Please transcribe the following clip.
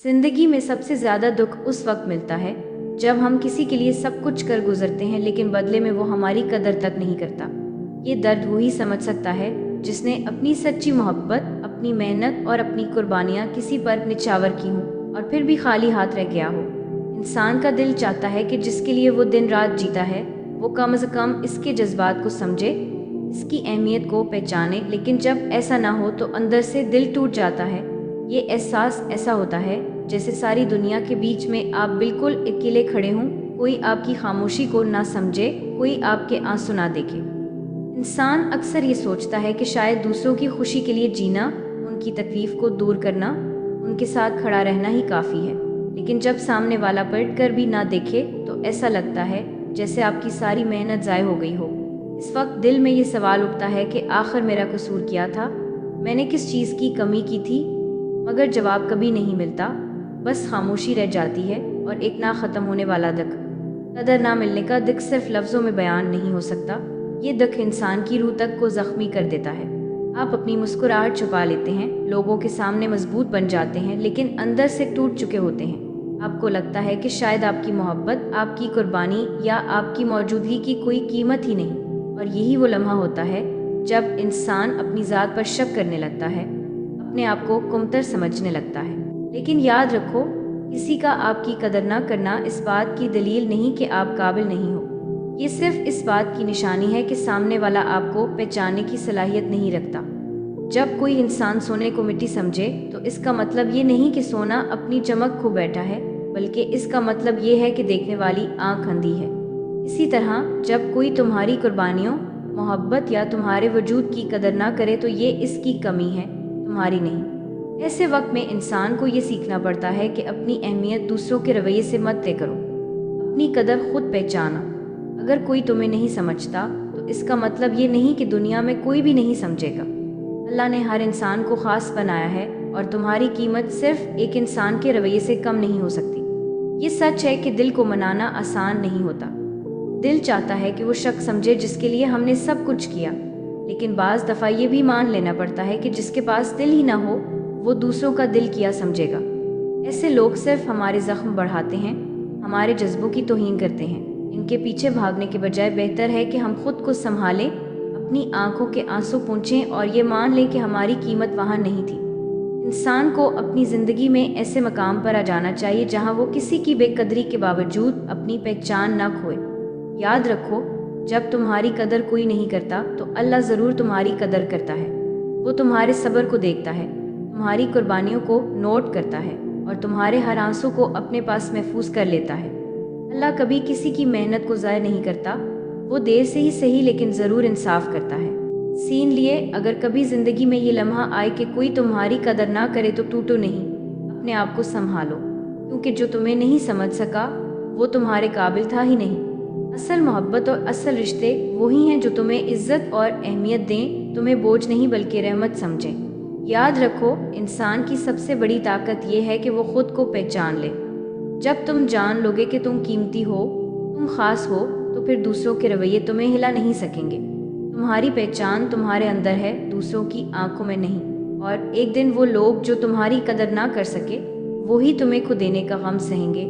जिंदगी में सबसे ज़्यादा दुख उस वक्त मिलता है जब हम किसी के लिए सब कुछ कर गुजरते हैं लेकिन बदले में वो हमारी कदर तक नहीं करता। ये दर्द वही समझ सकता है जिसने अपनी सच्ची मोहब्बत, अपनी मेहनत और अपनी कुर्बानियाँ किसी पर निछावर की हों और फिर भी खाली हाथ रह गया हो। इंसान का दिल चाहता है कि जिसके लिए वो दिन रात जीता है वो कम से कम इसके जज्बात को समझे, इसकी अहमियत को पहचाने, लेकिन जब ऐसा ना हो तो अंदर से दिल टूट जाता है। ये एहसास ऐसा होता है जैसे सारी दुनिया के बीच में आप बिल्कुल अकेले खड़े हों, कोई आपकी खामोशी को ना समझे, कोई आपके आंसू ना देखे। इंसान अक्सर ये सोचता है कि शायद दूसरों की खुशी के लिए जीना, उनकी तकलीफ को दूर करना, उनके साथ खड़ा रहना ही काफ़ी है। लेकिन जब सामने वाला पलट कर भी ना देखे तो ऐसा लगता है जैसे आपकी सारी मेहनत ज़ाय हो गई हो। इस वक्त दिल में ये सवाल उठता है कि आखिर मेरा कसूर क्या था, मैंने किस चीज़ की कमी की थी? मगर जवाब कभी नहीं मिलता, बस खामोशी रह जाती है और एक ना ख़त्म होने वाला दुख। कदर ना मिलने का दुख सिर्फ लफ्ज़ों में बयान नहीं हो सकता। ये दुख इंसान की रूह तक को ज़ख्मी कर देता है। आप अपनी मुस्कुराहट छुपा लेते हैं, लोगों के सामने मजबूत बन जाते हैं, लेकिन अंदर से टूट चुके होते हैं। आपको लगता है कि शायद आपकी मोहब्बत, आपकी कुर्बानी या आपकी मौजूदगी की कोई कीमत ही नहीं। और यही वो लम्हा होता है जब इंसान अपनी ज़ात पर शक करने लगता है, अपने आप को कमतर समझने लगता है। लेकिन याद रखो, किसी का आपकी कदर ना करना इस बात की दलील नहीं कि आप काबिल नहीं हो। ये सिर्फ इस बात की निशानी है कि सामने वाला आपको पहचानने की सलाहियत नहीं रखता। जब कोई इंसान सोने को मिट्टी समझे तो इसका मतलब ये नहीं कि सोना अपनी चमक खो बैठा है, बल्कि इसका मतलब ये है कि देखने वाली आंख अंधी है। इसी तरह जब कोई तुम्हारी कुर्बानियों, मोहब्बत या तुम्हारे वजूद की कदर ना करे तो ये इसकी कमी है, तुम्हारी नहीं। ऐसे वक्त में इंसान को ये सीखना पड़ता है कि अपनी अहमियत दूसरों के रवैये से मत तय करो, अपनी कदर खुद पहचानो। अगर कोई तुम्हें नहीं समझता तो इसका मतलब ये नहीं कि दुनिया में कोई भी नहीं समझेगा। अल्लाह ने हर इंसान को खास बनाया है और तुम्हारी कीमत सिर्फ एक इंसान के रवैये से कम नहीं हो सकती। ये सच है कि दिल को मनाना आसान नहीं होता। दिल चाहता है कि वो शख्स समझे जिसके लिए हमने सब कुछ किया, लेकिन बाज़ दफ़ा ये भी मान लेना पड़ता है कि जिसके पास दिल ही ना हो वो दूसरों का दिल किया समझेगा। ऐसे लोग सिर्फ हमारे ज़ख्म बढ़ाते हैं, हमारे जज्बों की तौहीन करते हैं। इनके पीछे भागने के बजाय बेहतर है कि हम खुद को संभालें, अपनी आंखों के आंसू पोंछें और ये मान लें कि हमारी कीमत वहाँ नहीं थी। इंसान को अपनी ज़िंदगी में ऐसे मकाम पर आ जाना चाहिए जहाँ वो किसी की बेकदरी के बावजूद अपनी पहचान न खोए। याद रखो, जब तुम्हारी कदर कोई नहीं करता तो अल्लाह ज़रूर तुम्हारी कदर करता है। वो तुम्हारे सब्र को देखता है, तुम्हारी कुर्बानियों को नोट करता है और तुम्हारे हर आंसू को अपने पास महफूज कर लेता है। अल्लाह कभी किसी की मेहनत को ज़ाय नहीं करता, वो देर से ही सही लेकिन ज़रूर इंसाफ करता है। सीन लिए, अगर कभी ज़िंदगी में ये लम्हा आए कि कोई तुम्हारी कदर ना करे तो टूटो नहीं, अपने आप को संभालो, क्योंकि जो तुम्हें नहीं समझ सका वो तुम्हारे काबिल था ही नहीं। असल मोहब्बत और असल रिश्ते वही हैं जो तुम्हें इज्जत और अहमियत दें, तुम्हें बोझ नहीं बल्कि रहमत समझें। याद रखो, इंसान की सबसे बड़ी ताकत ये है कि वो खुद को पहचान ले। जब तुम जान लोगे कि तुम कीमती हो, तुम खास हो, तो फिर दूसरों के रवैये तुम्हें हिला नहीं सकेंगे। तुम्हारी पहचान तुम्हारे अंदर है, दूसरों की आंखों में नहीं। और एक दिन वो लोग जो तुम्हारी कदर ना कर सके वही तुम्हें खो देने का गम सहेंगे।